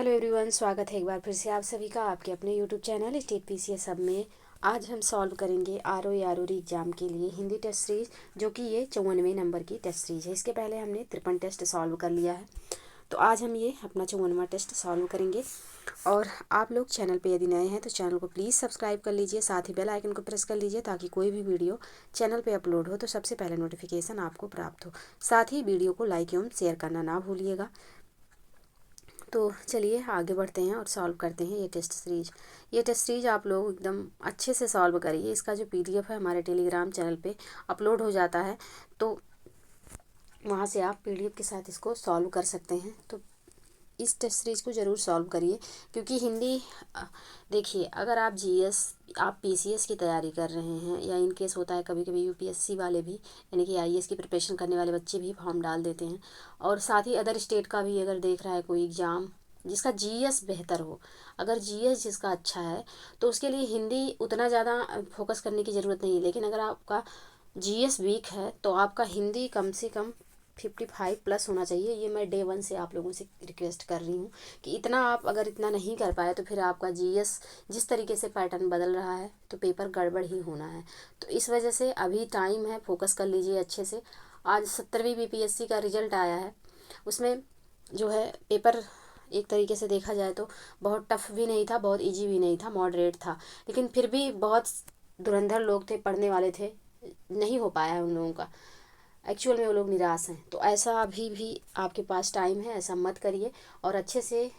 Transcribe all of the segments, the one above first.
Hello everyone, स्वागत है एक बार फिर से आप सभी का आपके अपने यूट्यूब चैनल स्टेट पीसीएस सब में। आज हम सॉल्व करेंगे आरओई एग्ज़ाम के लिए हिंदी टेस्ट सीरीज, जो कि ये 54वें नंबर की टेस्ट सीरीज है। इसके पहले हमने 53 टेस्ट सॉल्व कर लिया है, तो आज हम ये अपना 54वां टेस्ट सॉल्व करेंगे। और आप लोग चैनल पे यदि नए हैं तो चैनल को प्लीज़ सब्सक्राइब कर लीजिए, साथ ही बेल आइकन को प्रेस कर लीजिए ताकि कोई भी वीडियो चैनल पे अपलोड हो तो सबसे पहले नोटिफिकेशन आपको प्राप्त हो। साथ ही वीडियो को लाइक एवं शेयर करना ना भूलिएगा। तो चलिए आगे बढ़ते हैं और सॉल्व करते हैं ये टेस्ट सीरीज आप लोग एकदम अच्छे से सॉल्व करिए। इसका जो पीडीएफ है हमारे टेलीग्राम चैनल पे अपलोड हो जाता है, तो वहाँ से आप पीडीएफ के साथ इसको सॉल्व कर सकते हैं। तो इस टेस्ट सीरीज़ को ज़रूर सॉल्व करिए, क्योंकि हिंदी देखिए, अगर आप आप पीसीएस की तैयारी कर रहे हैं, या इन केस होता है कभी कभी यूपीएससी वाले भी, यानी कि आईएएस की प्रिपरेशन करने वाले बच्चे भी फॉर्म डाल देते हैं, और साथ ही अदर स्टेट का भी अगर देख रहा है कोई एग्ज़ाम जिसका जीएस बेहतर हो, अगर जीएस जिसका अच्छा है तो उसके लिए हिंदी उतना ज़्यादा फोकस करने की ज़रूरत नहीं है। लेकिन अगर आपका जीएस वीक है तो आपका हिंदी कम से कम 55+ होना चाहिए। ये मैं डे 1 से आप लोगों से रिक्वेस्ट कर रही हूँ कि इतना आप अगर इतना नहीं कर पाए तो फिर आपका जीएस जिस तरीके से पैटर्न बदल रहा है तो पेपर गड़बड़ ही होना है। तो इस वजह से अभी टाइम है, फोकस कर लीजिए अच्छे से। आज 70वीं बीपीएससी का रिजल्ट आया है, उसमें जो है पेपर एक तरीके से देखा जाए तो बहुत टफ भी नहीं था, बहुत ईजी भी नहीं था, मॉडरेट था। लेकिन फिर भी बहुत धुरंधर लोग थे, पढ़ने वाले थे, नहीं हो पाया है उन लोगों का। एक्चुअल में वो लोग निराश हैं। तो ऐसा अभी भी आपके पास टाइम है, ऐसा मत करिए, और अच्छे से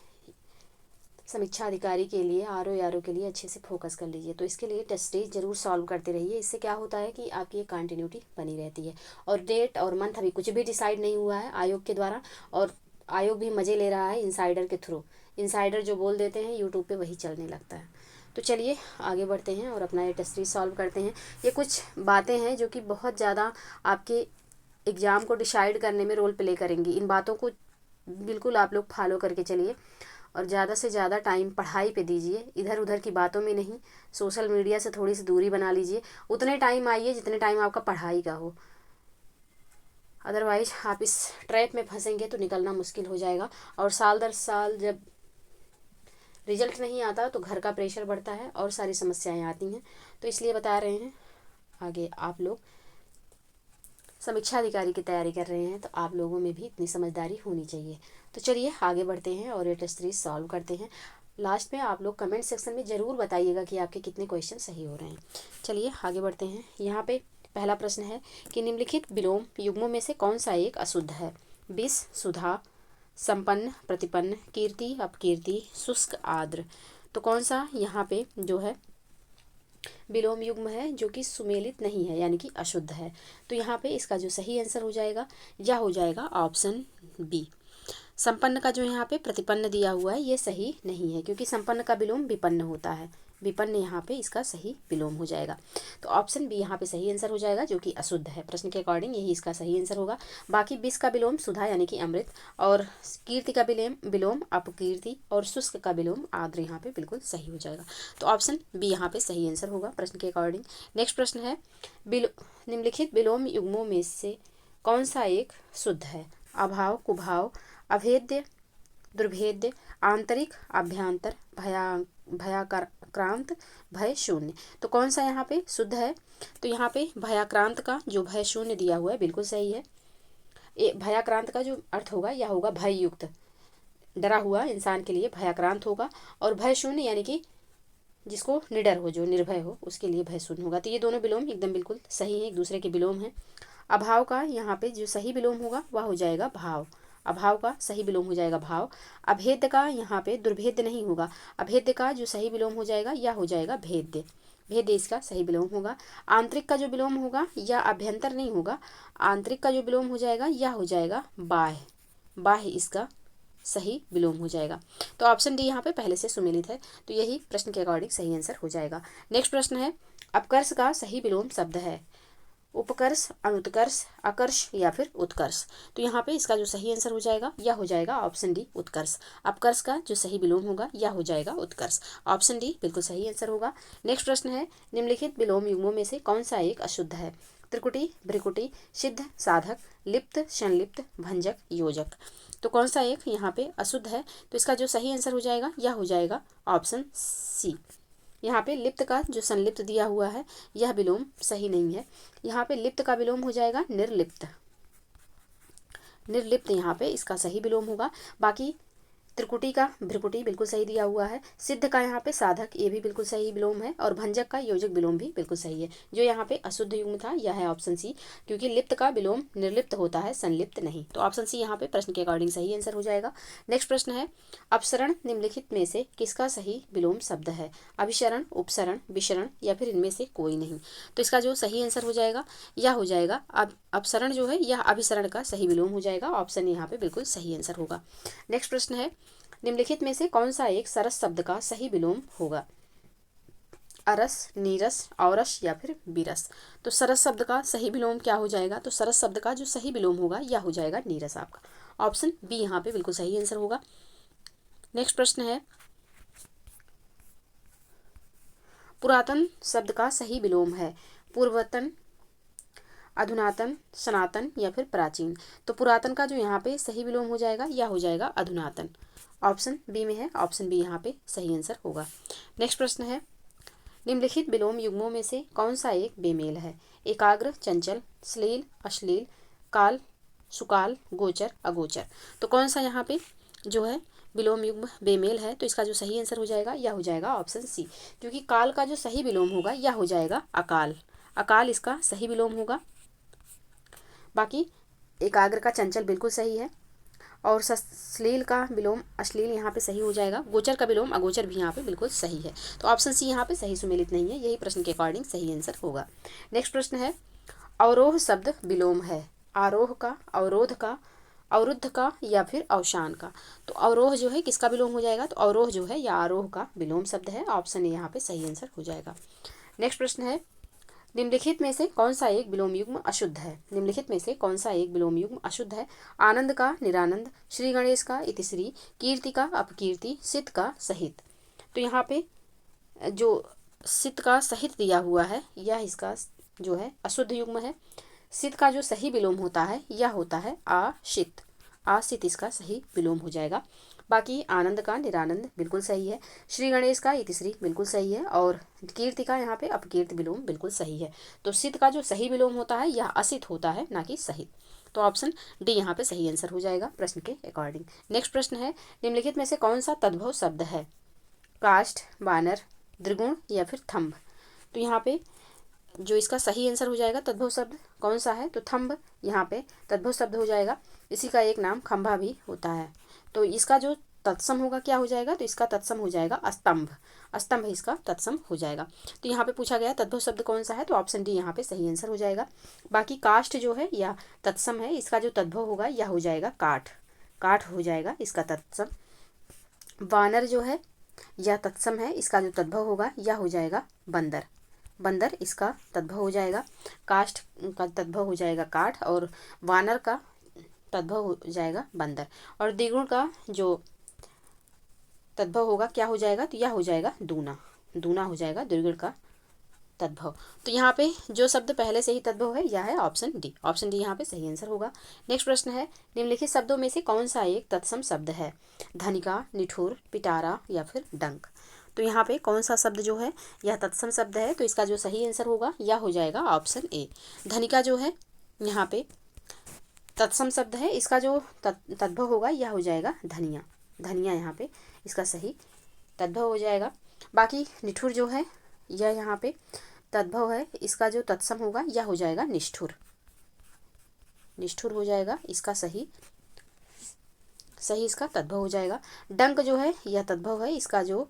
समीक्षा अधिकारी के लिए आरओ के लिए अच्छे से फोकस कर लीजिए। तो इसके लिए टेस्ट सीरीज जरूर सॉल्व करते रहिए। इससे क्या होता है कि आपकी एक कंटिन्यूटी बनी रहती है। और डेट और मंथ अभी कुछ भी डिसाइड नहीं हुआ है आयोग के द्वारा, और आयोग भी मज़े ले रहा है इनसाइडर के थ्रू। इनसाइडर जो बोल देते हैं यूट्यूब पे वही चलने लगता है। तो चलिए आगे बढ़ते हैं और अपना ये टेस्ट सीरीज सॉल्व करते हैं। ये कुछ बातें हैं जो कि बहुत ज़्यादा आपके एग्ज़ाम को डिसाइड करने में रोल प्ले करेंगी। इन बातों को बिल्कुल आप लोग फॉलो करके चलिए, और ज़्यादा से ज़्यादा टाइम पढ़ाई पे दीजिए, इधर उधर की बातों में नहीं। सोशल मीडिया से थोड़ी सी दूरी बना लीजिए। उतने टाइम आइए जितने टाइम आपका पढ़ाई का हो, अदरवाइज आप इस ट्रैप में फंसेंगे तो निकलना मुश्किल हो जाएगा। और साल दर साल जब रिजल्ट नहीं आता तो घर का प्रेशर बढ़ता है और सारी समस्याएं आती हैं। तो इसलिए बता रहे हैं, आगे आप लोग समीक्षा अधिकारी की तैयारी कर रहे हैं तो आप लोगों में भी इतनी समझदारी होनी चाहिए। तो चलिए आगे बढ़ते हैं और ये टेस्ट सीरीज सॉल्व करते हैं। लास्ट में आप लोग कमेंट सेक्शन में ज़रूर बताइएगा कि आपके कितने क्वेश्चन सही हो रहे हैं। चलिए आगे बढ़ते हैं। यहाँ पे पहला प्रश्न है कि निम्नलिखित विलोम युग्मों में से कौन सा एक अशुद्ध है? विष, सुधा, संपन्न, प्रतिपन्न, कीर्ति, अपकीर्ति, शुष्क, आर्द्र। तो कौन सा यहाँ पे जो है विलोम युग्म है जो कि सुमेलित नहीं है, यानी कि अशुद्ध है? तो यहाँ पे इसका जो सही आंसर हो जाएगा या हो जाएगा ऑप्शन बी। संपन्न का जो यहाँ पे प्रतिपन्न दिया हुआ है ये सही नहीं है, क्योंकि संपन्न का विलोम विपन्न होता है। विपन्न यहाँ पे इसका सही विलोम हो जाएगा। तो ऑप्शन बी यहाँ पे सही आंसर हो जाएगा, जो कि अशुद्ध है। प्रश्न के अकॉर्डिंग यही इसका सही आंसर होगा। बाकी विष का विलोम सुधा यानी कि अमृत, और कीर्ति का विलोम अपकीर्ति, और शुष्क का विलोम आर्द्र यहाँ पे बिल्कुल सही हो जाएगा। तो ऑप्शन बी यहाँ पे सही आंसर होगा प्रश्न के अकॉर्डिंग। नेक्स्ट प्रश्न है, निम्नलिखित विलोम युग्मों में से कौन सा एक शुद्ध है? अभाव, कुभाव, अभेद्य, दुर्भेद्य, आंतरिक, अभ्यंतर, भयाक्रांत, भय शून्य। तो कौन सा यहाँ पे शुद्ध है? तो यहाँ पे भयाक्रांत का जो भय शून्य दिया हुआ है बिल्कुल सही है। भयाक्रांत का जो अर्थ होगा यह होगा भय युक्त, डरा हुआ इंसान के लिए भयाक्रांत होगा। और भय शून्य यानी कि जिसको निडर हो, जो निर्भय हो, उसके लिए भय शून्य होगा। तो ये दोनों विलोम एकदम बिल्कुल सही है, एक दूसरे के विलोम हैं। अभाव का यहाँ पे जो सही विलोम होगा वह हो जाएगा भाव। अभाव का सही विलोम हो जाएगा भाव। अभेद्य का यहाँ पे दुर्भेद्य नहीं होगा। अभेद्य का जो सही विलोम हो जाएगा या हो जाएगा भेद्य। भेद्य इसका सही विलोम होगा। आंतरिक का जो विलोम होगा या अभ्यंतर नहीं होगा, आंतरिक का जो विलोम हो जाएगा या हो जाएगा बाह्य। बाह्य इसका सही विलोम हो जाएगा। तो ऑप्शन डी यहाँ पे पहले से सुमेलित है, तो यही प्रश्न के अकॉर्डिंग सही आंसर हो जाएगा। नेक्स्ट प्रश्न है, अपकर्ष का सही विलोम शब्द है? उपकर्ष, अनुत्कर्ष, आकर्ष या फिर उत्कर्ष। तो यहाँ पे इसका जो सही आंसर हो जाएगा या हो जाएगा ऑप्शन डी उत्कर्ष। अपकर्ष का जो सही विलोम होगा या हो जाएगा उत्कर्ष। ऑप्शन डी बिल्कुल सही आंसर होगा। नेक्स्ट प्रश्न है, निम्नलिखित विलोम युग्मों में से कौन सा एक अशुद्ध है? त्रिकुटी, भ्रिकुटी, सिद्ध, साधक, लिप्त, संलिप्त, भंजक, योजक। तो कौन सा एक यहाँ पे अशुद्ध है, तो इसका जो सही आंसर हो जाएगा यह हो जाएगा ऑप्शन सी। यहाँ पे लिप्त का जो संलिप्त दिया हुआ है यह विलोम सही नहीं है। यहाँ पे लिप्त का विलोम हो जाएगा निर्लिप्त। निर्लिप्त यहाँ पे इसका सही विलोम होगा। बाकी त्रिकुटी का भ्रिकुटी बिल्कुल सही दिया हुआ है। सिद्ध का यहाँ पे साधक, ये भी बिल्कुल सही विलोम है। और भंजक का योजक विलोम भी बिल्कुल सही है। जो यहाँ पे अशुद्ध युग्म था यह है ऑप्शन सी, क्योंकि लिप्त का विलोम निर्लिप्त होता है, संलिप्त नहीं। तो ऑप्शन सी यहाँ पे प्रश्न के अकॉर्डिंग सही आंसर हो जाएगा। नेक्स्ट प्रश्न है, अपसरण निम्नलिखित में से किसका सही विलोम शब्द है? अभिसरण, उपसरण, विसरण या फिर इनमें से कोई नहीं। तो इसका जो सही आंसर हो जाएगा यह हो जाएगा अपसरण जो है यह अभिसरण का सही विलोम हो जाएगा। ऑप्शन यहाँ पे बिल्कुल सही आंसर होगा। नेक्स्ट प्रश्न है, निम्नलिखित में से कौन सा एक सरस शब्द का सही विलोम होगा? अरस, नीरस, औरस या फिर बीरस। तो सरस शब्द का सही विलोम क्या हो जाएगा? तो सरस शब्द का जो सही विलोम होगा यह हो जाएगा नीरस। आपका ऑप्शन बी यहाँ पे बिल्कुल सही आंसर होगा। नेक्स्ट प्रश्न है, पुरातन शब्द का सही विलोम है पूर्वतन, अधुनातन, सनातन या फिर प्राचीन। तो पुरातन का जो यहाँ पे सही विलोम हो जाएगा यह हो जाएगा अधुनातन। ऑप्शन बी में है, ऑप्शन बी यहाँ पे सही आंसर होगा। नेक्स्ट प्रश्न है, निम्नलिखित विलोम युग्मों में से कौन सा एक बेमेल है? एकाग्र, चंचल, श्लील, अश्लील, काल, सुकाल, गोचर, अगोचर। तो कौन सा यहाँ पे जो है विलोम युग्म बेमेल है? तो इसका जो सही आंसर हो जाएगा यह हो जाएगा ऑप्शन सी, क्योंकि काल का जो सही विलोम होगा यह हो जाएगा अकाल। अकाल इसका सही विलोम होगा। बाकी एकाग्र का चंचल बिल्कुल सही है, और श्लील का विलोम अश्लील यहाँ पे सही हो जाएगा। गोचर का विलोम अगोचर भी यहाँ पे बिल्कुल सही है। तो ऑप्शन सी यहाँ पे सही सुमेलित नहीं है, यही प्रश्न के अकॉर्डिंग सही आंसर होगा। नेक्स्ट प्रश्न है, अवरोह शब्द विलोम है आरोह का, अवरोध का, अवरुद्ध का या फिर अवसान का। तो अवरोह जो है किसका विलोम हो जाएगा? तो अवरोह जो है या आरोह का विलोम शब्द है। ऑप्शन ए यहाँ पे सही आंसर हो जाएगा। नेक्स्ट प्रश्न है, निम्नलिखित में से कौन सा एक विलोम युग्म अशुद्ध है? निम्नलिखित में से कौन सा एक विलोम युग्म अशुद्ध है? आनंद का निरानंद, श्री गणेश का इतिश्री, कीर्ति का अपकीर्ति, सित का सहित। तो यहाँ पे जो सित का सहित दिया हुआ है यह इसका जो है अशुद्ध युग्म है। सित का जो सही विलोम होता है यह होता है आशित। आशित इसका सही विलोम हो जाएगा। बाकी आनंद का निरानंद बिल्कुल सही है, श्री गणेश का इतिश्री बिल्कुल सही है, और कीर्ति का यहाँ पे अपकीर्ति विलोम बिल्कुल सही है। तो सित का जो सही विलोम होता है यह असित होता है, ना कि सहित। तो ऑप्शन डी यहाँ पे सही आंसर हो जाएगा प्रश्न के अकॉर्डिंग। नेक्स्ट प्रश्न है, निम्नलिखित में से कौन सा तद्भव शब्द है? काष्ठ, वानर, द्विगुण या फिर थंब। तो यहाँ पे जो इसका सही आंसर हो जाएगा तद्भव शब्द कौन सा है? तो थंब यहाँ पे तद्भव शब्द हो जाएगा। इसी का एक नाम खंभा भी होता है। तो इसका जो तत्सम होगा क्या हो जाएगा? तो इसका तत्सम हो जाएगा स्तंभ। स्तंभ इसका तत्सम हो जाएगा। तो यहाँ पे पूछा गया तद्भव शब्द कौन सा है? तो ऑप्शन डी यहाँ पे सही आंसर हो जाएगा। बाकी काष्ठ जो है यह तत्सम है, इसका जो तद्भव होगा यह हो जाएगा काठ। काठ हो जाएगा इसका तत्सम। वानर जो है यह तत्सम है, इसका जो तद्भव होगा यह हो जाएगा बंदर। बंदर इसका तद्भव हो जाएगा। काष्ठ का तद्भव हो जाएगा काठ, और वानर का तद्भव हो जाएगा बंदर। और द्विगुण का जो तद्भव होगा क्या हो जाएगा? तो यह हो जाएगा दूना। दूना हो जाएगा द्विगुण का तद्भव। तो यहाँ पे जो शब्द पहले से ही तद्भव है यह है ऑप्शन डी। ऑप्शन डी यहाँ पे सही आंसर होगा। नेक्स्ट प्रश्न है, निम्नलिखित शब्दों में से कौन सा एक तत्सम शब्द है? धनिका, निठुर, पिटारा या फिर डंक। तो यहाँ पे कौन सा शब्द जो है यह तत्सम शब्द है? तो इसका जो सही आंसर होगा यह हो जाएगा ऑप्शन ए। धनिका जो है यहाँ पे तत्सम शब्द है, इसका जो तद्भव होगा यह हो जाएगा धनिया। धनिया यहाँ पे इसका सही तद्भव हो जाएगा। बाकी निठुर जो है यह यहाँ पे तद्भव है, इसका जो तत्सम होगा यह हो जाएगा निष्ठुर। निष्ठुर हो जाएगा इसका सही इसका तद्भव हो जाएगा। डंक जो है यह तद्भव है, इसका जो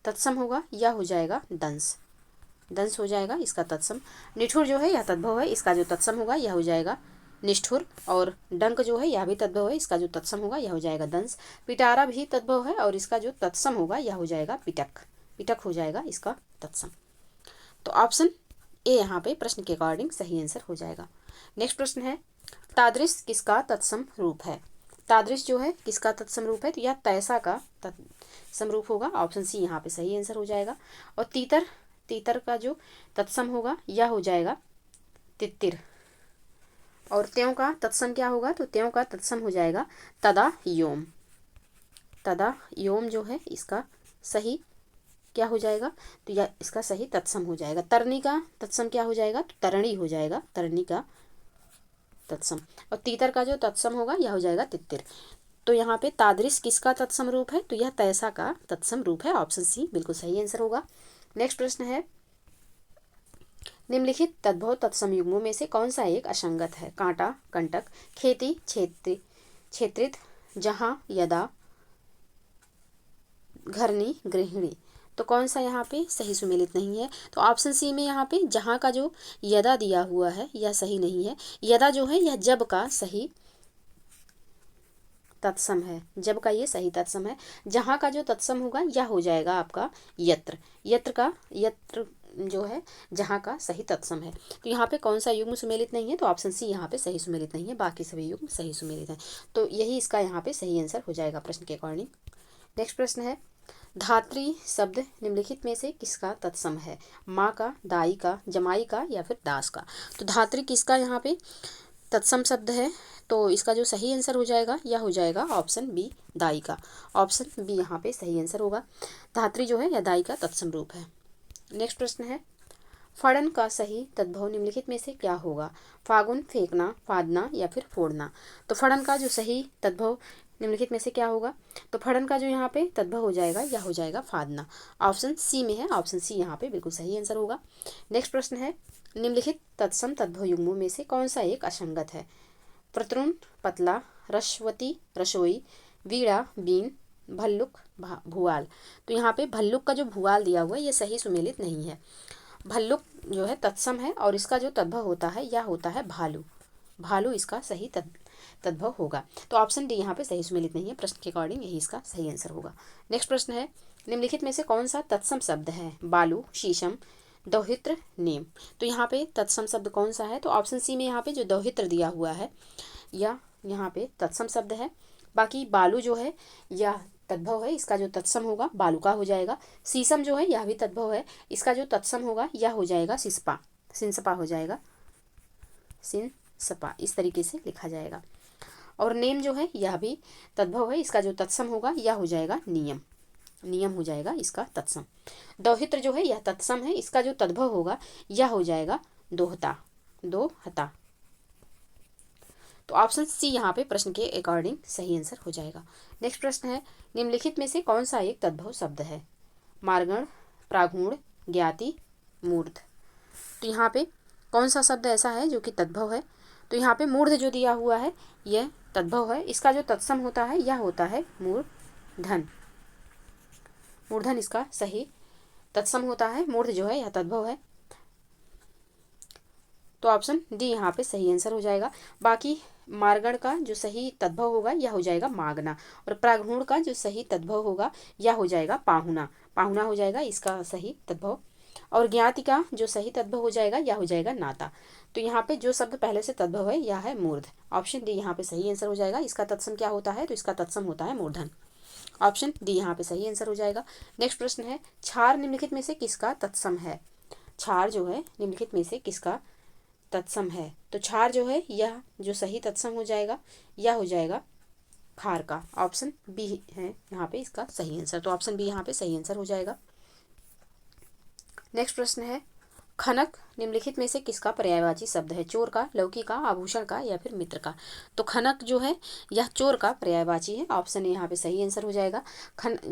तत्सम होगा यह हो जाएगा दंश। दंश हो जाएगा इसका तत्सम। निठुर जो है यह तद्भव है, इसका जो तत्सम होगा यह हो जाएगा निष्ठुर। और डंक जो है यह भी तद्भव है, इसका जो तत्सम होगा यह हो जाएगा दंश। पिटारा भी तद्भव है, और इसका जो तत्सम होगा यह हो जाएगा पिटक। पिटक हो जाएगा इसका तत्सम। तो ऑप्शन ए यहाँ पे प्रश्न के अकॉर्डिंग सही आंसर हो जाएगा। नेक्स्ट प्रश्न है, तादृश किसका तत्सम रूप है? तादृश जो है किसका तत्सम रूप है? तो यह तैसा का तत्सम रूप होगा। ऑप्शन सी यहाँ पे सही आंसर हो जाएगा। और तीतर तीतर का जो तत्सम होगा यह हो जाएगा तित्तिर। और त्यों का तत्सम क्या होगा, तो त्यों का तत्सम हो जाएगा तदा योम। तदा योम जो है इसका सही क्या हो जाएगा, तो यह इसका सही तत्सम हो जाएगा। तरनी का तत्सम क्या हो जाएगा, तो तरणी हो जाएगा, तरनी का तत्सम। और तीतर का जो तत्सम होगा यह हो जाएगा तित्तिर। तो यहाँ पे तादृश किसका तत्सम रूप है, तो यह तैसा का तत्सम रूप है। ऑप्शन सी बिल्कुल सही आंसर होगा। नेक्स्ट प्रश्न है, निम्नलिखित तद्भव तत्सम युग्मों में से कौन सा एक असंगत है। कांटा, कंटक, खेती, क्षेत्रित, जहां, यदा, घरनी, गृहिणी। तो कौन सा यहाँ पे सही सुमेलित नहीं है, तो ऑप्शन सी में यहाँ पे जहाँ का जो यदा दिया हुआ है यह सही नहीं है। यदा जो है यह जब का सही तत्सम है, जब का ये सही तत्सम है। जहाँ का जो तत्सम होगा यह हो जाएगा आपका यत्र। यत्र जो है जहाँ का सही तत्सम है। तो यहाँ पे कौन सा युग्म सुमेलित नहीं है, तो ऑप्शन सी यहाँ पे सही सुमेलित नहीं है, बाकी सभी युग्म सही सुमेलित हैं। तो यही इसका यहाँ पे सही आंसर हो जाएगा प्रश्न के अकॉर्डिंग। नेक्स्ट प्रश्न है, धात्री शब्द निम्नलिखित में से किसका तत्सम है। माँ का, दाई का, जमाई का या फिर दास का। तो धात्री किसका यहाँ पे तत्सम शब्द है, तो इसका जो सही आंसर हो जाएगा यह हो जाएगा ऑप्शन बी, दाई का। ऑप्शन बी यहाँ पे सही आंसर होगा। धात्री जो है यह दाई का तत्सम रूप है। नेक्स्ट प्रश्न है, फड़न का सही तद्भव निम्नलिखित में से क्या होगा। फागुन, फेंकना, फादना या फिर फोड़ना। तो फड़न का जो सही तद्भव निम्नलिखित में से क्या होगा, तो फड़न का जो यहाँ पे तद्भव हो जाएगा यह हो जाएगा फादना। ऑप्शन सी में है, ऑप्शन सी यहाँ पे बिल्कुल सही आंसर होगा। नेक्स्ट प्रश्न है, निम्नलिखित तत्सम तद्भव युग्मों में से कौन सा एक असंगत है। प्रतृण, पतला, रश्वती, रसोई, वीणा, बीन, भल्लुक, भुआल। तो यहाँ पे भल्लुक का जो भुआल दिया हुआ है ये सही सुमेलित नहीं है। भल्लुक जो है तत्सम है और इसका जो तद्भव होता है यह होता है भालू। भालू इसका सही तद्भव होगा। तो ऑप्शन डी यहाँ पे सही सुमेलित नहीं है, प्रश्न के अकॉर्डिंग यही इसका सही आंसर होगा। नेक्स्ट प्रश्न है, निम्नलिखित में से कौन सा तत्सम शब्द है। बालू, शीशम, दौहित्र, नीम। तो यहाँ पे तत्सम शब्द कौन सा है, तो ऑप्शन सी में यहाँ पे जो दौहित्र दिया हुआ है यह यहाँ पे तत्सम शब्द है। बाकी बालू जो है यह तद्भव है, इसका जो तत्सम होगा बालुका हो जाएगा। शीशम जो है यह भी तद्भव है, इसका जो तत्सम होगा यह हो जाएगा सिसपा, सिंसपा हो जाएगा, सिंसपा इस तरीके से लिखा जाएगा। और नेम जो है यह भी तद्भव है, इसका जो तत्सम होगा यह हो जाएगा नियम, नियम हो जाएगा इसका तत्सम। दौहित्र जो है यह तत्सम है, इसका जो तद्भव होगा यह हो जाएगा दोहता, दोहता। तो ऑप्शन सी यहाँ पे प्रश्न के अकॉर्डिंग सही आंसर हो जाएगा। नेक्स्ट प्रश्न है, निम्नलिखित में से कौन सा एक तद्भव शब्द है। मार्गण, प्रागुण, ज्ञाति, मूर्ध। तो यहाँ पे कौन सा शब्द ऐसा है जो कि तद्भव है, तो यहाँ पे मूर्ध जो दिया हुआ है यह तद्भव है, इसका जो तत्सम होता है यह होता है मूर्धन। मूर्धन इसका सही तत्सम होता है, मूर्ध जो है यह तद्भव है। तो ऑप्शन डी यहाँ पे सही आंसर हो जाएगा। बाकी मार्गण का जो सही तद्भव होगा यह हो जाएगा मागना, और प्रागुण का जो सही तद्भव होगा यह हो जाएगा पाहुना, पाहुना हो जाएगा इसका सही तद्भव। और ज्ञाति का जो सही तद्भव हो जाएगा यह हो जाएगा नाता। तो यहाँ पे जो शब्द पहले से तद्भव है यह है मूर्ध। ऑप्शन डी यहाँ पे सही आंसर हो जाएगा। इसका तत्सम क्या होता है, तो इसका तत्सम होता है मूर्धन। ऑप्शन डी यहाँ पे सही आंसर हो जाएगा। नेक्स्ट प्रश्न है, क्षार निम्नलिखित में से किसका तत्सम है। क्षार जो है निम्नलिखित में से किसका तत्सम है, तो क्षार जो है यह जो सही तत्सम हो जाएगा यह हो जाएगा खार का। ऑप्शन बी है यहाँ पे इसका सही आंसर। तो ऑप्शन बी यहाँ पे सही आंसर हो जाएगा। नेक्स्ट प्रश्न है, खनक निम्नलिखित में से किसका पर्यायवाची शब्द है। चोर का, लौकी का, आभूषण का या फिर मित्र का। तो खनक जो है यह चोर का पर्यायवाची है। ऑप्शन ए यहाँ पे सही आंसर हो जाएगा।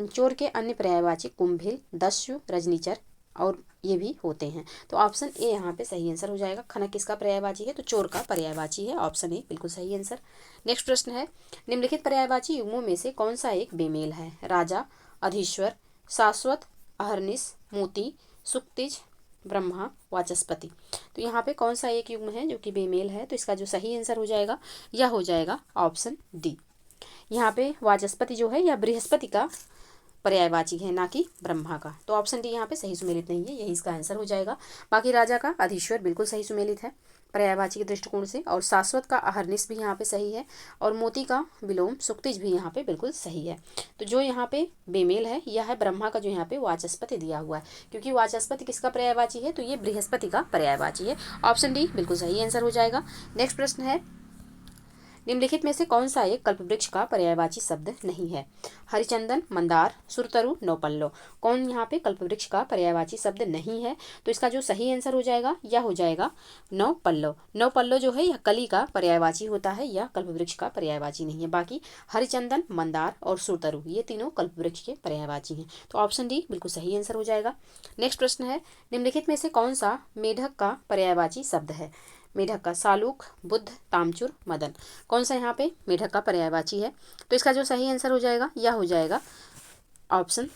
चोर के अन्य पर्यायवाची कुंभिल, दस्यु, रजनीचर और ये भी होते हैं। तो ऑप्शन ए यहाँ पे सही आंसर हो जाएगा। खनक किसका पर्यायवाची है, तो चोर का पर्यायवाची है। ऑप्शन ए बिल्कुल सही आंसर। नेक्स्ट प्रश्न है, निम्नलिखित पर्यायवाची युग्मों में से कौन सा एक बेमेल है। राजा, अधीश्वर, शाश्वत, अहर्निश, मोती, सुक्तिज, ब्रह्मा, वाचस्पति। तो यहाँ पे कौन सा एक युग्म है जो कि बेमेल है, तो इसका जो सही आंसर हो जाएगा यह हो जाएगा ऑप्शन डी। यहाँ पे वाचस्पति जो है यह बृहस्पति का पर्यायवाची है, ना कि ब्रह्मा का। तो ऑप्शन डी यहाँ पे सही सुमेलित नहीं है, यही इसका आंसर हो जाएगा। बाकी राजा का, अधीश्वर बिल्कुल सही सुमेलित है। पर्यायवाची के दृष्टिकोण से, और शाश्वत का अहर्निश भी यहाँ पे सही है, और मोती का विलोम सुक्तिज भी यहाँ पे बिल्कुल सही है। तो जो यहाँ पे बेमेल है यह है ब्रह्मा का जो यहाँ पे वाचस्पति दिया हुआ है, क्योंकि वाचस्पति किसका पर्यायवाची है, तो ये बृहस्पति का पर्यायवाची है। ऑप्शन डी बिल्कुल सही आंसर हो जाएगा। नेक्स्ट प्रश्न है, निम्नलिखित में से कौन सा एक कल्पवृक्ष का पर्यायवाची शब्द नहीं है। हरिचंदन, मंदार, सुरतरु, नौपल्लो, कौन यहाँ पे कल्पवृक्ष का पर्यायवाची शब्द नहीं है, तो इसका जो सही आंसर हो जाएगा यह हो जाएगा नौपल्लो। नौपल्लो जो है यह कली का पर्यायवाची होता है, यह कल्पवृक्ष का पर्यायवाची नहीं है। बाकी हरिचंदन, मंदार और सुरतरु ये तीनों कल्पवृक्ष के पर्यायवाची हैं। तो ऑप्शन डी बिल्कुल सही आंसर हो जाएगा। नेक्स्ट प्रश्न है, निम्नलिखित में से कौन सा मेढक का पर्यायवाची शब्द है। मेढक का सालूक, बुद्ध, तामचुर, मदन, कौन सा यहाँ पे मेढक का पर्यायवाची है, तो इसका जो सही आंसर हो जाएगा यह हो जाएगा ऑप्शन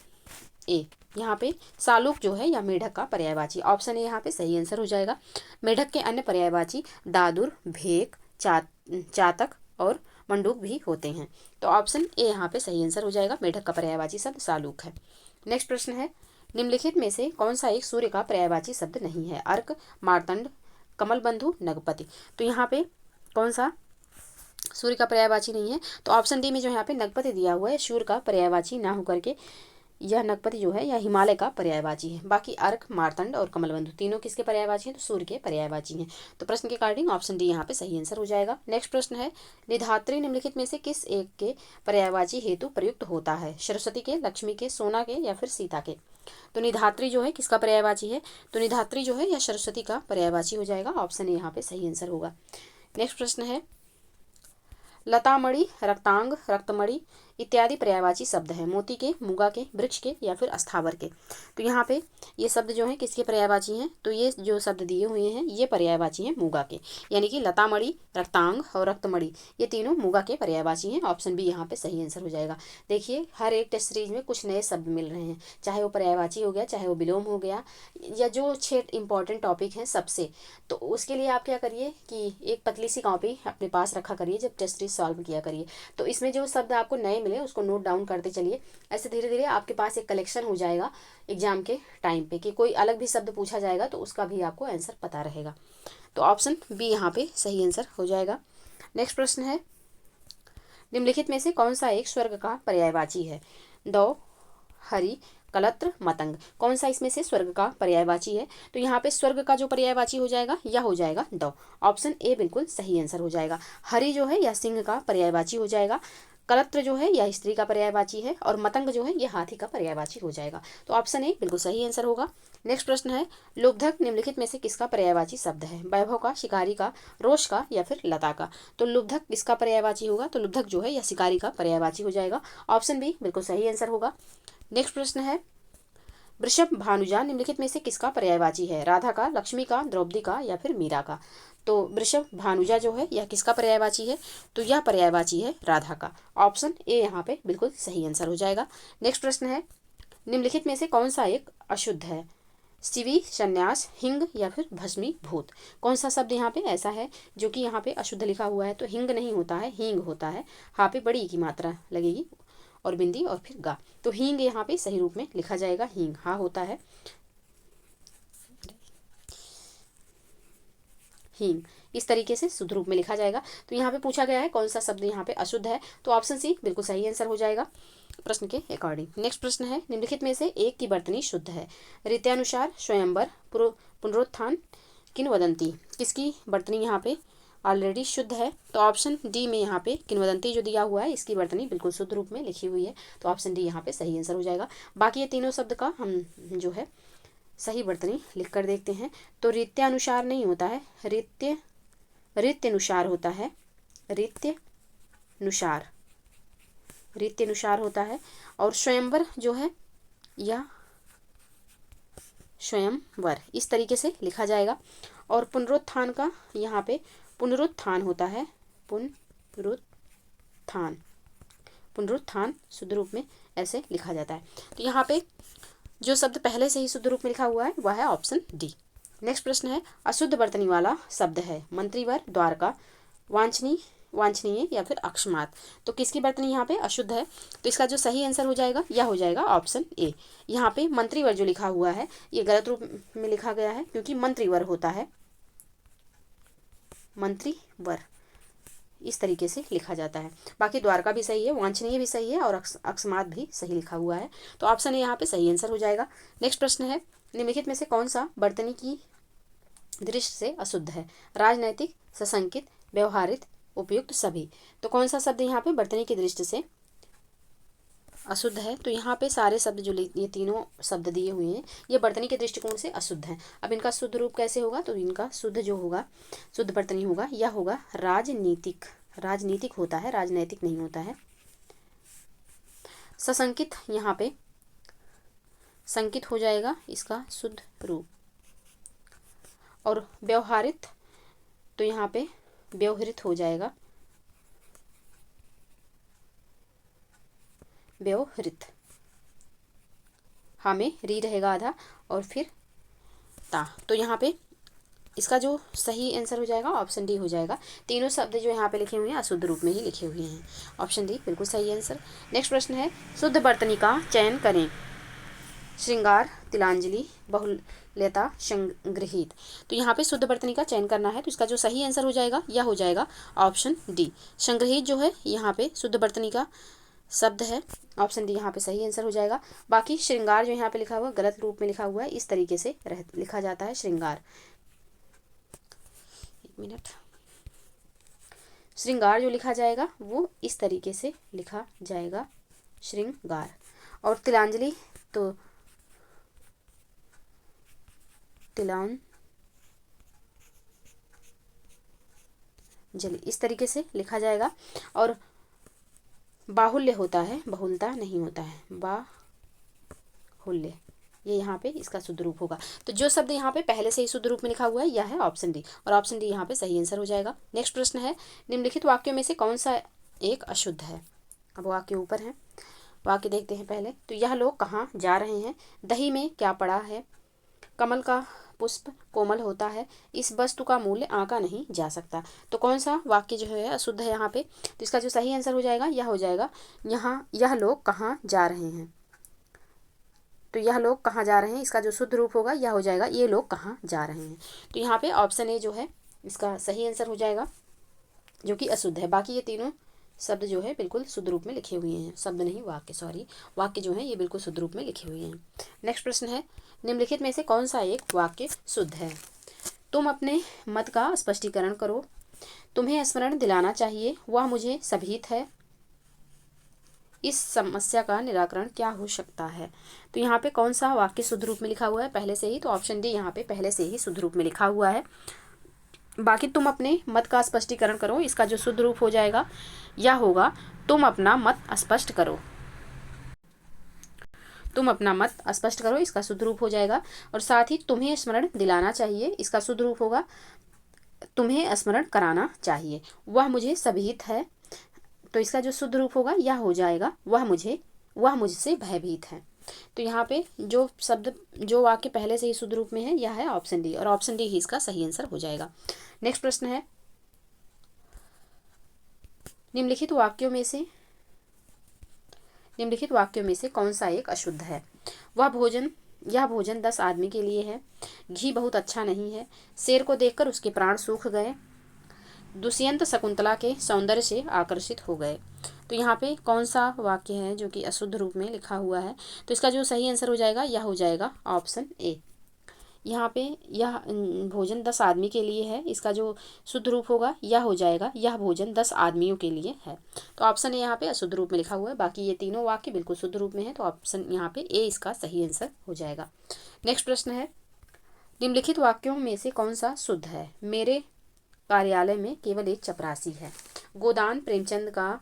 ए। यहाँ पे सालूक जो है यह मेढक का पर्यायवाची, ऑप्शन ए यहाँ पे सही आंसर हो जाएगा। मेढक के अन्य पर्यायवाची दादुर, भेक, चातक और मंडूक भी होते हैं। तो ऑप्शन ए यहाँ पे सही आंसर हो जाएगा, मेढक का पर्यायवाची शब्द सालूक है। नेक्स्ट प्रश्न है, निम्नलिखित में से कौन सा एक सूर्य का पर्यायवाची शब्द नहीं है। अर्क, मार्तंड, कमलबंधु, नगपति, तो यहाँ पे कौन सा सूर्य का पर्यायवाची नहीं है, तो ऑप्शन डी में जो यहाँ पे नगपति दिया हुआ है सूर्य का पर्यायवाची ना होकर के यह नगपति जो है यह हिमालय का पर्यायवाची है। बाकी अर्क, मार्तंड और कमलबंधु तीनों किसके पर्यायवाची हैं, तो सूर्य के पर्यायवाची हैं। तो प्रश्न के अकॉर्डिंग ऑप्शन डी यहाँ पे सही आंसर हो जाएगा। नेक्स्ट प्रश्न है, निधात्री निम्नलिखित में से किस एक के पर्यायवाची हेतु प्रयुक्त होता है। सरस्वती के, लक्ष्मी के, सोना के या फिर सीता के। तो निधात्री जो है किसका पर्यायवाची है, तो निधात्री जो है यह सरस्वती का पर्यायवाची हो जाएगा, ऑप्शन ए यहाँ पे सही आंसर होगा। नेक्स्ट प्रश्न है, लतामणि, रक्तांग, रक्तमणि इत्यादि पर्यायवाची शब्द है। मोती के, मूंगा के, वृक्ष के या फिर अस्थावर के। तो यहाँ पे ये शब्द जो है किसके पर्यायवाची हैं, तो ये जो शब्द दिए हुए हैं ये पर्यायवाची हैं मूंगा के, यानी कि लतामणि, रक्तांग और रक्तमणि ये तीनों मूंगा के पर्यायवाची हैं। ऑप्शन बी यहाँ पे सही आंसर हो जाएगा। देखिए हर एक टेस्ट सीरीज में कुछ नए शब्द मिल रहे हैं, चाहे वो पर्यायवाची हो गया, चाहे वो विलोम हो गया, या जो 6 इंपॉर्टेंट टॉपिक हैं सबसे। तो उसके लिए आप क्या करिए कि एक पतली सी कॉपी अपने पास रखा करिए जब टेस्ट सीरीज सॉल्व किया करिए। तो इसमें जो शब्द आपको नए मिले उसको नोट डाउन करते चलिए। ऐसे धीरे धीरे आपके पास एक कलेक्शन हो जाएगा एग्जाम के टाइम पे, कि कोई अलग भी शब्द पूछा जाएगा तो उसका भी आपको आंसर पता रहेगा। तो ऑप्शन बी यहाँ पे सही आंसर हो जाएगा। नेक्स्ट प्रश्न है, निम्नलिखित में से कौन सा एक स्वर्ग का पर्यायवाची है। दौ, हरि, कलत्र, मतंग, कौन सा इसमें से स्वर्ग का पर्यायवाची है, तो यहाँ पे स्वर्ग का जो पर्यायवाची हो जाएगा यह हो जाएगा दौ। ऑप्शन ए बिल्कुल सही आंसर हो जाएगा। हरि जो है यह सिंह का पर्यायवाची हो जाएगा, कलत्र जो है यह स्त्री का पर्यायवाची है, और मतंग जो है यह हाथी का पर्यायवाची हो जाएगा। तो ऑप्शन ए बिल्कुल सही आंसर होगा। नेक्स्ट प्रश्न है, लुब्धक निम्नलिखित में से किसका पर्यायवाची शब्द है। वैभव का, शिकारी का, रोष का या फिर लता का। तो लुब्धक किसका पर्यायवाची होगा, तो लुब्धक जो है यह शिकारी का पर्यायवाची हो जाएगा। ऑप्शन बी बिल्कुल सही आंसर होगा। नेक्स्ट प्रश्न है, वृषभ भानुजा निम्नलिखित में से किसका पर्यायवाची है। राधा का, लक्ष्मी का, द्रौपदी का या फिर मीरा का। तो वृषभ भानुजा जो है यह किसका पर्यायवाची है, तो यह पर्यायवाची है राधा का। ऑप्शन ए यहाँ पे बिल्कुल सही आंसर हो जाएगा। नेक्स्ट प्रश्न है, निम्नलिखित में से कौन सा एक अशुद्ध है। शिवी, संन्यास, हिंग या फिर भस्मी भूत। कौन सा शब्द यहाँ पे ऐसा है जो कि यहाँ पे अशुद्ध लिखा हुआ है, तो हिंग नहीं होता है, हींग होता है। हाँ पे बड़ी की मात्रा लगेगी और बिंदी और फिर गा, तो हींग यहाँ पे सही रूप में लिखा जाएगा, हींग हाँ होता है हींग, इस तरीके से शुद्ध रूप में लिखा जाएगा। तो यहाँ पे पूछा गया है कौन सा शब्द यहाँ पे अशुद्ध है, तो ऑप्शन सी बिल्कुल सही आंसर हो जाएगा प्रश्न के अकॉर्डिंग। नेक्स्ट प्रश्न है, निम्नलिखित में से एक की वर्तनी शुद्ध है। रीत्यानुसार, स्वयंवर, पुनरुत्थान, किंवदंती, किसकी वर्तनी यहाँ पे ऑलरेडी शुद्ध है, तो ऑप्शन डी में यहाँ पे किंवदंती जो दिया हुआ है इसकी वर्तनी बिल्कुल शुद्ध रूप में लिखी हुई है, तो ऑप्शन डी यहाँ पे सही आंसर हो जाएगा। बाकी ये तीनों शब्द का हम जो है सही वर्तनी लिख कर देखते हैं। तो रीत्यानुसार नहीं होता है, रीत्यनुसार होता है, रीत्यनुसार होता है। और स्वयंवर जो है यह स्वयंवर इस तरीके से लिखा जाएगा। और पुनरुत्थान का यहाँ पे पुनरुत्थान होता है, पुनरुत्थान शुद्ध रूप में ऐसे लिखा जाता है। तो यहाँ पे जो शब्द पहले से ही शुद्ध रूप में लिखा हुआ है वह है ऑप्शन डी। नेक्स्ट प्रश्न है, अशुद्ध वर्तनी वाला शब्द है। मंत्रीवर, द्वारका, वांछनीय या फिर अकस्मात। तो किसकी वर्तनी यहाँ पे अशुद्ध है, तो इसका जो सही आंसर हो जाएगा यह हो जाएगा ऑप्शन ए। यहाँ पे मंत्रीवर जो लिखा हुआ है ये गलत रूप में लिखा गया है, क्योंकि मंत्रीवर होता है मंत्री वर, इस तरीके से लिखा जाता है। बाकी द्वारका भी सही है, वांछनीय भी सही है और अकस्मात भी सही लिखा हुआ है। तो ऑप्शन ए यहाँ पे सही आंसर हो जाएगा। नेक्स्ट प्रश्न है, निम्नलिखित में से कौन सा बर्तनी की दृष्टि से अशुद्ध है? राजनैतिक, सशंकित, व्यवहारिक, उपयुक्त, सभी। तो कौन सा शब्द यहाँ पे बर्तनी की दृष्टि से अशुद्ध है? तो यहाँ पे सारे शब्द जो ये तीनों शब्द दिए हुए हैं ये बर्तनी के दृष्टिकोण से अशुद्ध हैं। अब इनका शुद्ध रूप कैसे होगा? तो इनका शुद्ध जो होगा, शुद्ध बर्तनी होगा, यह होगा राजनीतिक। राजनीतिक होता है, राजनैतिक नहीं होता है। सशंकित, यहाँ पे संकित हो जाएगा इसका शुद्ध रूप। और व्यवहारित, तो यहाँ पे व्यवहृत हो जाएगा, व्यवहृत। हाँ में री रहेगा आधा और फिर ता। तो यहाँ पे इसका जो सही आंसर हो जाएगा ऑप्शन डी हो जाएगा। तीनों शब्द जो यहाँ पे लिखे हुए हैं अशुद्ध रूप में ही लिखे हुए हैं। ऑप्शन डी बिल्कुल सही आंसर। नेक्स्ट प्रश्न है, शुद्ध बर्तनी का चयन करें। श्रृंगार, तिलांजलि, बहुल्यता, संगृहीत। तो यहाँ पे शुद्ध बर्तनी का चयन करना है, तो इसका जो सही आंसर हो जाएगा यह हो जाएगा ऑप्शन डी। संगृहीत जो है यहाँ पे शुद्ध बर्तनी का शब्द है, ऑप्शन डी यहाँ पे सही आंसर हो जाएगा। बाकी श्रृंगार जो यहाँ पे लिखा हुआ गलत रूप में लिखा हुआ है, इस तरीके से लिखा जाता है श्रृंगार। एक मिनट, श्रृंगार जो लिखा जाएगा वो इस तरीके से लिखा जाएगा श्रृंगार। और तिलांजलि तो तिलांजलि इस तरीके से लिखा जाएगा। और बाहुल्य होता है, बहुलता नहीं होता है, बाहुल्य, ये यहाँ पे इसका शुद्ध रूप होगा। तो जो शब्द यहाँ पे पहले से ही शुद्ध रूप में लिखा हुआ है यह है ऑप्शन डी, और ऑप्शन डी यहाँ पे सही आंसर हो जाएगा। नेक्स्ट प्रश्न है, निम्नलिखित वाक्यों में से कौन सा एक अशुद्ध है? अब वाक्य ऊपर है, वाक्य देखते हैं पहले। तो यह लोग कहाँ जा रहे हैं? दही में क्या पड़ा है? कमल का पुष्प कोमल होता है, इस वस्तु का मूल्य आंका नहीं जा सकता। तो कौन सा वाक्य जो है अशुद्ध है यहाँ पे? तो इसका जो सही आंसर हो जाएगा यह हो जाएगा, यहाँ यह लोग कहाँ जा रहे हैं। तो यह लोग कहाँ जा रहे हैं, इसका जो शुद्ध रूप होगा यह हो जाएगा, ये लोग कहाँ जा रहे हैं। तो यहाँ पे ऑप्शन ए जो है इसका सही आंसर हो जाएगा, जो कि अशुद्ध है। बाकी ये तीनों शब्द जो है बिल्कुल शुद्ध रूप में लिखे हुए हैं, शब्द नहीं वाक्य, सॉरी, वाक्य जो है ये बिल्कुल शुद्ध रूप में लिखे हुए हैं। नेक्स्ट प्रश्न है, निम्नलिखित में से कौन सा एक वाक्य शुद्ध है? तुम अपने मत का स्पष्टीकरण करो। तुम्हें स्मरण दिलाना चाहिए, वह मुझे सभीत है। इस समस्या का निराकरण क्या हो सकता है? तो यहाँ पे कौन सा वाक्य शुद्ध रूप में लिखा हुआ है पहले से ही? तो ऑप्शन डी यहाँ पे पहले से ही शुद्ध रूप में लिखा हुआ है। बाकी तुम अपने मत का स्पष्टीकरण करो, इसका जो शुद्ध रूप हो जाएगा यह होगा, तुम अपना मत स्पष्ट करो। तुम अपना मत स्पष्ट करो, इसका शुद्ध रूप हो जाएगा। और साथ ही तुम्हें स्मरण दिलाना चाहिए, इसका शुद्ध रूप होगा, तुम्हें स्मरण कराना चाहिए। वह मुझे सभीत है, तो इसका जो शुद्ध रूप होगा यह हो जाएगा, वह मुझसे भयभीत है। तो यहाँ पे जो शब्द जो वाक्य पहले से ही शुद्ध रूप में है यह है ऑप्शन डी, और ऑप्शन डी ही इसका सही आंसर हो जाएगा। नेक्स्ट प्रश्न है, निम्नलिखित वाक्यों में से कौन सा एक अशुद्ध है? यह भोजन 10 आदमी के लिए है। घी बहुत अच्छा नहीं है। शेर को देखकर उसके प्राण सूख गए। दुष्यंत शकुंतला के सौंदर्य से आकर्षित हो गए। तो यहाँ पे कौन सा वाक्य है जो कि अशुद्ध रूप में लिखा हुआ है? तो इसका जो सही आंसर हो जाएगा यह हो जाएगा ऑप्शन ए। यहाँ पे यह भोजन 10 आदमी के लिए है, इसका जो शुद्ध रूप होगा यह हो जाएगा, यह भोजन 10 आदमियों के लिए है। तो ऑप्शन ए यहाँ पे अशुद्ध रूप में लिखा हुआ है। बाकी ये तीनों वाक्य बिल्कुल शुद्ध रूप में है, तो ऑप्शन यहाँ पे ए इसका सही आंसर हो जाएगा। नेक्स्ट प्रश्न है, निम्नलिखित वाक्यों में से कौन सा शुद्ध है? मेरे कार्यालय में केवल एक चपरासी है। गोदान प्रेमचंद का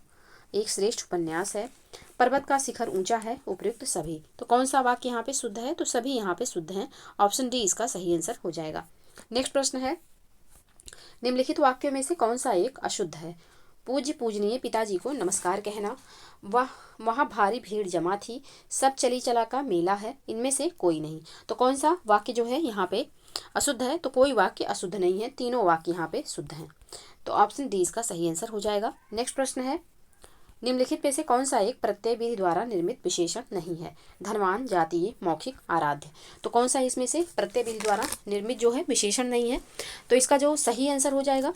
एक श्रेष्ठ उपन्यास है। पर्वत का शिखर ऊंचा है, उपयुक्त सभी। तो कौन सा वाक्य यहाँ पे शुद्ध है? तो सभी यहाँ पे शुद्ध हैं, ऑप्शन डी इसका सही आंसर हो जाएगा। नेक्स्ट प्रश्न है, निम्नलिखित वाक्यों में से कौन सा एक अशुद्ध है? पूज्य पूजनीय पिताजी को नमस्कार कहना। वहाँ भारी भीड़ जमा थी। सब चली चला का मेला है, इनमें से कोई नहीं। तो कौन सा वाक्य जो है यहाँ पे अशुद्ध है? तो कोई वाक्य अशुद्ध नहीं है, तीनों वाक्य यहाँ पे शुद्ध हैं। तो ऑप्शन डी इसका सही आंसर हो जाएगा। नेक्स्ट प्रश्न है, निम्नलिखित में से कौन सा एक प्रत्यय विधि द्वारा निर्मित विशेषण नहीं है? धनवान, जातीय, मौखिक, आराध्य। तो कौन सा इसमें से प्रत्यय विधि द्वारा निर्मित जो है विशेषण नहीं है? तो इसका जो सही आंसर हो जाएगा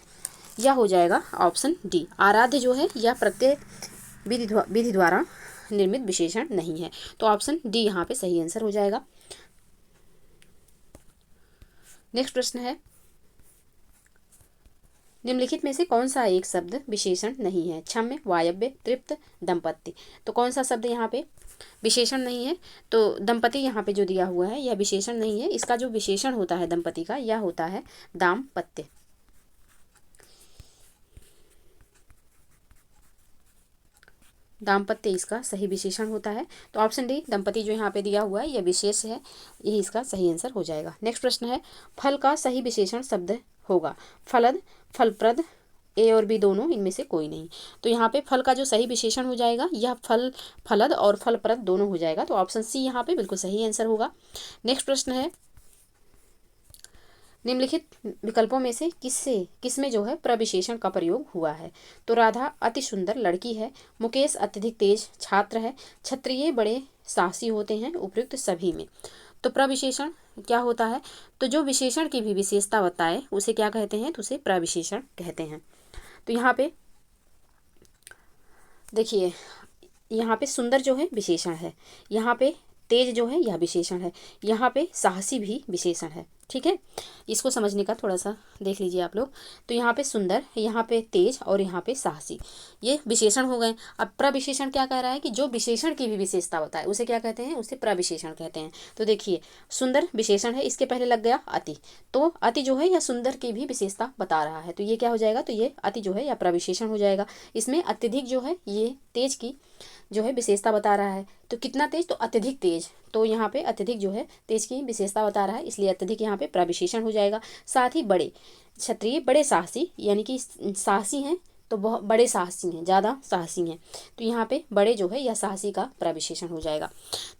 यह हो जाएगा ऑप्शन डी, आराध्य जो है यह प्रत्यय विधि द्वारा निर्मित विशेषण नहीं है। तो ऑप्शन डी यहाँ पे सही आंसर हो जाएगा। नेक्स्ट प्रश्न है, निम्नलिखित में से कौन सा एक शब्द विशेषण नहीं है? क्षम्य, वायव्य, तृप्त, दंपत्ति। तो कौन सा शब्द यहाँ पे विशेषण नहीं है? तो दंपति यहाँ पे जो दिया हुआ है यह विशेषण नहीं है। इसका जो विशेषण होता है दंपति का यह होता है दाम्पत्य। दाम्पत्य इसका सही विशेषण होता है। तो ऑप्शन डी दंपति जो यहाँ पे दिया हुआ है यह विशेष है, यही इसका सही आंसर हो जाएगा। नेक्स्ट प्रश्न है, फल का सही विशेषण शब्द होगा? फलद, फलप्रद, ए और बी दोनों, इनमें से कोई नहीं। तो यहाँ पे फल का जो सही विशेषण हो जाएगा यह फलद और फलप्रद दोनों हो जाएगा। तो ऑप्शन सी यहाँ पे बिल्कुल सही आंसर होगा। नेक्स्ट प्रश्न है, निम्नलिखित विकल्पों में से किसमें जो है प्रविशेषण का प्रयोग हुआ है? तो राधा अति सुंदर लड़की है, मुकेश अत्यधिक तेज छात्र है, क्षत्रिय बड़े साहसी होते हैं, उपयुक्त सभी में। तो प्रविशेषण क्या होता है? तो जो विशेषण की भी विशेषता बताए उसे क्या कहते हैं? तो उसे प्रविशेषण कहते हैं। तो यहाँ पे देखिए, यहाँ पे सुंदर जो है विशेषण है, यहाँ पे तेज जो है यह विशेषण है, यहाँ पे साहसी भी विशेषण है। ठीक है, इसको समझने का थोड़ा सा देख लीजिए आप लोग। तो यहाँ पे सुंदर, यहाँ पे तेज और यहाँ पे साहसी, ये विशेषण हो गए। अब प्रविशेषण क्या कह रहा है कि जो विशेषण की भी विशेषता होता है उसे क्या कहते हैं? उसे प्रविशेषण कहते हैं। तो देखिए, सुंदर विशेषण है, इसके पहले लग गया अति, तो अति जो है यह सुंदर की भी विशेषता बता रहा है। तो ये क्या हो जाएगा? तो ये अति जो है यह प्रविशेषण हो जाएगा। इसमें अत्यधिक जो है ये तेज की जो है विशेषता बता रहा है। तो कितना तेज? तो अत्यधिक तेज। तो यहाँ पे अत्यधिक जो है तेज की विशेषता बता रहा है, इसलिए अत्यधिक यहाँ पे प्रविशेषण हो जाएगा। साथ ही बड़े, क्षत्रिय बड़े साहसी, यानी कि साहसी हैं तो बहुत बड़े साहसी हैं, ज़्यादा साहसी हैं। तो यहाँ पे बड़े जो है यह साहसी का प्रविशेषण हो जाएगा।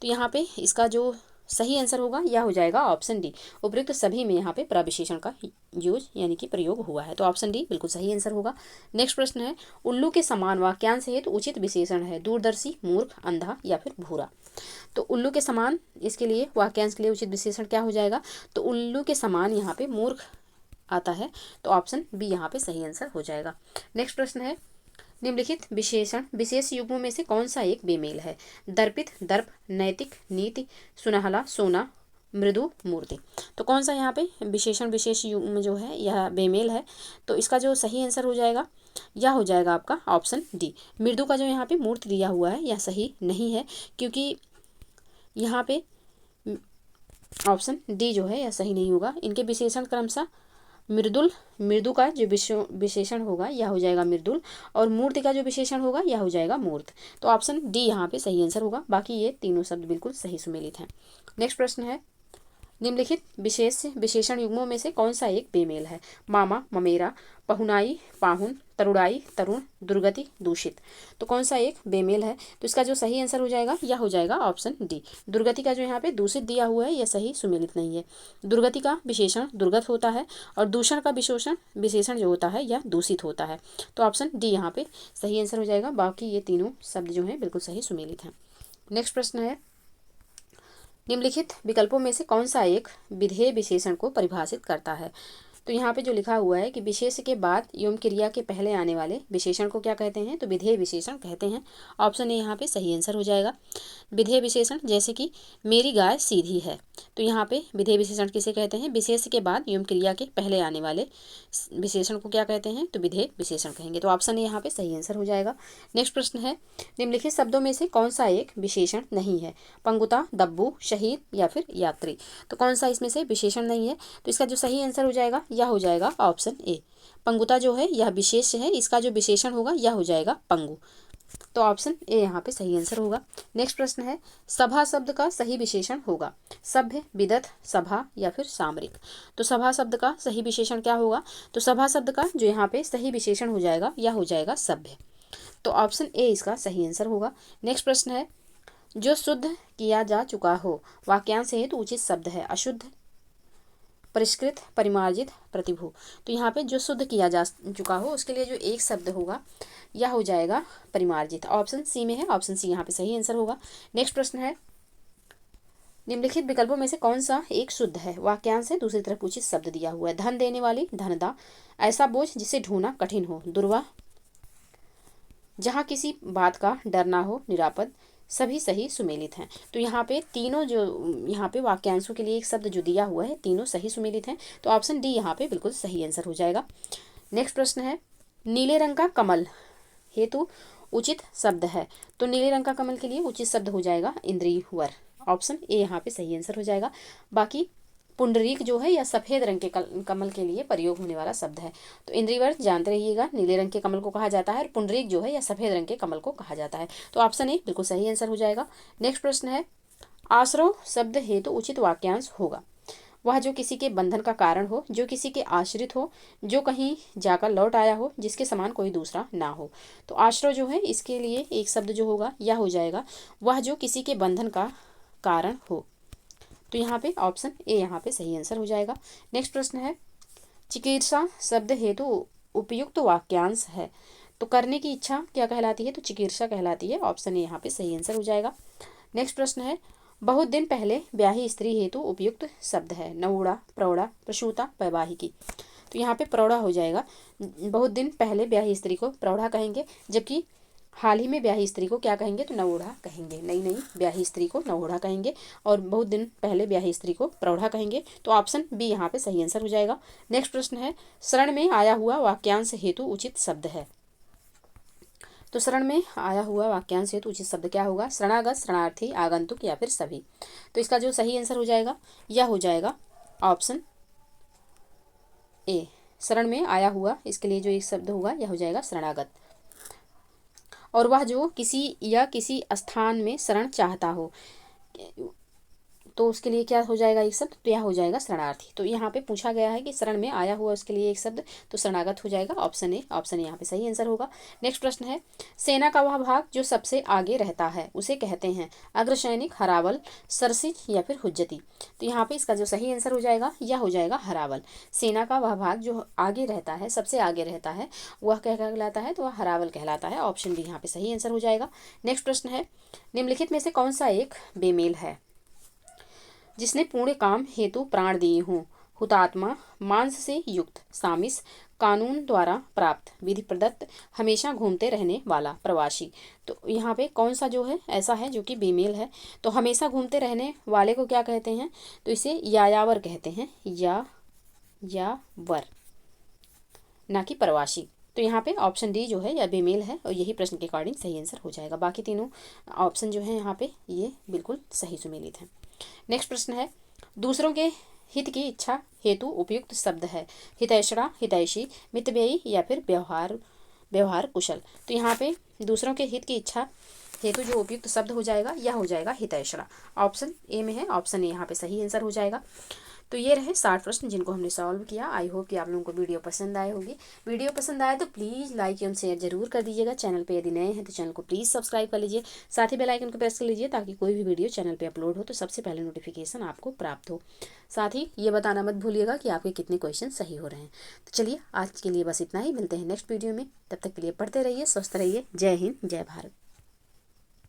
तो यहाँ पे इसका जो सही आंसर होगा यह हो जाएगा ऑप्शन डी, उपयुक्त सभी में यहाँ पे प्रविशेषण का यूज यानी कि प्रयोग हुआ है। तो ऑप्शन डी बिल्कुल सही आंसर होगा। नेक्स्ट प्रश्न है, उल्लू के समान वाक्यांश हेतु उचित विशेषण है? दूरदर्शी, मूर्ख, अंधा या फिर भूरा। तो उल्लू के समान, इसके लिए वाक्यांश के लिए उचित विशेषण क्या हो जाएगा? तो उल्लू के समान यहाँ पे मूर्ख आता है। तो ऑप्शन बी यहाँ पे सही आंसर हो जाएगा। नेक्स्ट प्रश्न है, निम्नलिखित विशेषण विशेष युग्मों में से कौन सा एक बेमेल है? दर्पित, दर्प, नैतिक, नीति, सुनहला, सोना, मृदु, मूर्ति। तो कौन सा यहाँ पे विशेषण विशेष युग्म जो है यह बेमेल है? तो इसका जो सही आंसर हो जाएगा यह हो जाएगा आपका ऑप्शन डी, मृदु का जो यहाँ पे मूर्त दिया हुआ है यह सही नहीं है, क्योंकि यहाँ पे ऑप्शन डी जो है यह सही नहीं होगा। इनके विशेषण क्रमशः मृदुल, मृदु का जो विशेषण होगा यह हो जाएगा मृदुल, और मूर्ति का जो विशेषण होगा यह हो जाएगा मूर्त। तो ऑप्शन डी यहाँ पे सही आंसर होगा। बाकी ये तीनों शब्द बिल्कुल सही सुमेलित हैं। नेक्स्ट प्रश्न है, निम्नलिखित विशेषण युग्मों में से कौन सा एक बेमेल है? मामा, ममेरा, पहुनाई, पाहुन, तरुड़ाई, तरुण, दुर्गति, दूषित। तो कौन सा एक बेमेल है? तो इसका जो सही आंसर हो जाएगा यह हो जाएगा ऑप्शन डी, दुर्गति का जो यहाँ पे दूषित दिया हुआ है यह सही सुमेलित नहीं है। दुर्गति का विशेषण दुर्गत होता है और दूषण का विशेषण जो होता है यह दूषित होता है। तो ऑप्शन डी यहाँ पे सही आंसर हो जाएगा। बाकी ये तीनों शब्द जो हैं बिल्कुल सही सुमेलित हैं। नेक्स्ट प्रश्न है, निम्नलिखित विकल्पों में से कौन सा एक विधेय विशेषण को परिभाषित करता है? तो यहाँ पे जो लिखा हुआ है कि विशेष के बाद यौन क्रिया के पहले आने वाले विशेषण को क्या कहते हैं? तो विधेय विशेषण कहते हैं। ऑप्शन ए यहाँ पे सही आंसर हो जाएगा। विधेय विशेषण जैसे कि मेरी गाय सीधी है, तो यहाँ पे विधेय विशेषण किसे कहते हैं? विशेष के बाद यौन क्रिया के पहले आने वाले विशेषण को क्या कहते हैं? तो विधेय विशेषण कहेंगे। तो ऑप्शन ए यहाँ पे सही आंसर हो जाएगा। नेक्स्ट प्रश्न है, निम्नलिखित शब्दों में से कौन सा एक विशेषण नहीं है? पंगुता, दब्बू, शहीद या फिर यात्री। तो कौन सा इसमें से विशेषण नहीं है? तो इसका जो सही आंसर हो जाएगा यह हो जाएगा ऑप्शन ए, पंगुता जो है यह विशेष है, इसका जो विशेषण होगा यह हो जाएगा पंगु। तो ऑप्शन ए यहाँ पे सही आंसर होगा। नेक्स्ट प्रश्न है, सभा शब्द का सही विशेषण होगा? सभ्य, विदत, सभा या फिर सामरिक। तो सभा शब्द का सही विशेषण क्या होगा? तो सभा शब्द का जो यहाँ पे सही विशेषण हो जाएगा यह हो जाएगा सभ्य। तो ऑप्शन ए इसका सही आंसर होगा। नेक्स्ट प्रश्न है, जो शुद्ध किया जा चुका हो वाक्यांश हेतु उचित शब्द है? अशुद्ध, परिष्कृत, परिमार्जित, प्रतिभू। तो यहाँ पे जो शुद्ध किया जा चुका हो उसके लिए जो एक शब्द होगा यह हो जाएगा परिमार्जित। ऑप्शन सी में है, ऑप्शन सी यहाँ पे सही आंसर होगा। नेक्स्ट प्रश्न है, निम्नलिखित विकल्पों में से कौन सा एक शुद्ध है? वाक्यांश है, दूसरी तरफ उचित शब्द दिया हुआ है। धन देने वाली, धनदा। ऐसा बोझ जिसे ढूंढना कठिन हो, दुर्वा। जहाँ किसी बात का डर ना हो, निरापद। सभी सही सुमेलित हैं। तो यहाँ पे तीनों जो यहाँ पे वाक्यांशों के लिए एक शब्द जो दिया हुआ है तीनों सही सुमेलित हैं। तो ऑप्शन डी यहाँ पे बिल्कुल सही आंसर हो जाएगा। नेक्स्ट प्रश्न है, नीले रंग का कमल हेतु उचित शब्द है। तो नीले रंग का कमल के लिए उचित शब्द हो जाएगा इंद्रिवर। ऑप्शन ए यहाँ पे सही आंसर हो जाएगा। बाकी पुंडरीक जो है या सफेद रंग के कमल के लिए प्रयोग होने वाला शब्द है। तो इंद्रिवर जानते रहिएगा, नीले रंग के कमल को कहा जाता है और पुंडरीक जो है या सफेद रंग के कमल को कहा जाता है। तो ऑप्शन ए बिल्कुल सही आंसर हो जाएगा। नेक्स्ट प्रश्न है, आश्रव शब्द हेतु उचित वाक्यांश होगा। वह जो किसी के बंधन का कारण हो, जो किसी के आश्रित हो, जो कहीं जाकर लौट आया हो, जिसके समान कोई दूसरा ना हो। तो आश्रव जो है इसके लिए एक शब्द जो होगा यह हो जाएगा वह जो किसी के बंधन का कारण हो। तो यहाँ पे ऑप्शन ए यहाँ पे सही आंसर हो जाएगा। नेक्स्ट प्रश्न है, चिकित्सा शब्द हेतु उपयुक्त वाक्यांश है। तो करने की इच्छा क्या कहलाती है? तो चिकित्सा कहलाती है। ऑप्शन ए यहाँ पे सही आंसर हो जाएगा। नेक्स्ट प्रश्न है, बहुत दिन पहले ब्याही स्त्री हेतु उपयुक्त शब्द है। नवूढ़ा, प्रौढ़ा, प्रसूता, वैवाहिकी। तो यहाँ पे प्रौढ़ा हो जाएगा। बहुत दिन पहले ब्याही स्त्री को प्रौढ़ा कहेंगे, जबकि हाल ही में ब्याही स्त्री को क्या कहेंगे? तो नवूढ़ा कहेंगे। नई नई ब्याही स्त्री को नवूढ़ा कहेंगे और बहुत दिन पहले ब्याही स्त्री को प्रौढ़ा कहेंगे। तो ऑप्शन बी यहाँ पे सही आंसर हो जाएगा। नेक्स्ट प्रश्न है, शरण में आया हुआ वाक्यांश हेतु उचित शब्द है। तो शरण में आया हुआ वाक्यांश हेतु उचित शब्द क्या होगा? शरणागत, शरणार्थी, आगंतुक या फिर सभी। तो इसका जो सही आंसर हो जाएगा यह हो जाएगा ऑप्शन ए, शरण में आया हुआ। इसके लिए जो एक शब्द होगा यह हो जाएगा शरणागत। और वह जो किसी या किसी स्थान में शरण चाहता हो, तो उसके लिए क्या हो जाएगा एक शब्द? तो यह हो जाएगा शरणार्थी। तो यहाँ पे पूछा गया है कि शरण में आया हुआ उसके लिए एक शब्द, तो शरणागत हो जाएगा। ऑप्शन ए, ऑप्शन ए यहाँ पे सही आंसर होगा। नेक्स्ट प्रश्न है, सेना का वह भाग जो सबसे आगे रहता है उसे कहते हैं अग्रसैनिक, हरावल, सरसिज या फिर हुज्जती। तो यहाँ पे इसका जो सही आंसर हो जाएगा यह हो जाएगा हरावल। सेना का वह भाग जो आगे रहता है, सबसे आगे रहता है, वह क्या कहलाता है? तो वह हरावल कहलाता है। ऑप्शन बी यहाँ पे सही आंसर हो जाएगा। नेक्स्ट प्रश्न है, निम्नलिखित में से कौन सा एक बेमेल है? जिसने पूर्ण काम हेतु प्राण दिए हों। हुतात्मा, मांस से युक्त, सामिस, कानून द्वारा प्राप्त, विधि प्रदत्त, हमेशा घूमते रहने वाला, प्रवासी। तो यहाँ पे कौन सा जो है ऐसा है जो कि बेमेल है? तो हमेशा घूमते रहने वाले को क्या कहते हैं? तो इसे यायावर कहते हैं, या वर, ना कि प्रवासी। तो यहाँ पे ऑप्शन डी जो है यह बेमेल है और यही प्रश्न के अकॉर्डिंग सही आंसर हो जाएगा। बाकी तीनों ऑप्शन जो है यहाँ पे ये बिल्कुल सही सुमेलित हैं। नेक्स्ट प्रश्न है, दूसरों के हित की इच्छा हेतु उपयुक्त शब्द है। हितैषणा, हितैषी, मितव्ययी या फिर व्यवहार कुशल। तो यहाँ पे दूसरों के हित की इच्छा हेतु जो उपयुक्त शब्द हो जाएगा यह हो जाएगा हितैषणा। ऑप्शन ए में है, ऑप्शन ए यहाँ पे सही आंसर हो जाएगा। तो ये रहे 60 प्रश्न जिनको हमने सॉल्व किया। आई होप कि आप लोगों को वीडियो पसंद आए होगी। वीडियो पसंद आए तो प्लीज़ लाइक एवं शेयर जरूर कर दीजिएगा। चैनल पे यदि नए हैं तो चैनल को प्लीज़ सब्सक्राइब कर लीजिए। साथ ही बेल आइकन को प्रेस कर लीजिए ताकि कोई भी वीडियो चैनल पे अपलोड हो तो सबसे पहले नोटिफिकेशन आपको प्राप्त हो। साथ ही ये बताना मत भूलिएगा कि आपके कितने क्वेश्चन सही हो रहे हैं। तो चलिए आज के लिए बस इतना ही, मिलते हैं नेक्स्ट वीडियो में। तब तक के लिए पढ़ते रहिए, स्वस्थ रहिए। जय हिंद, जय भारत।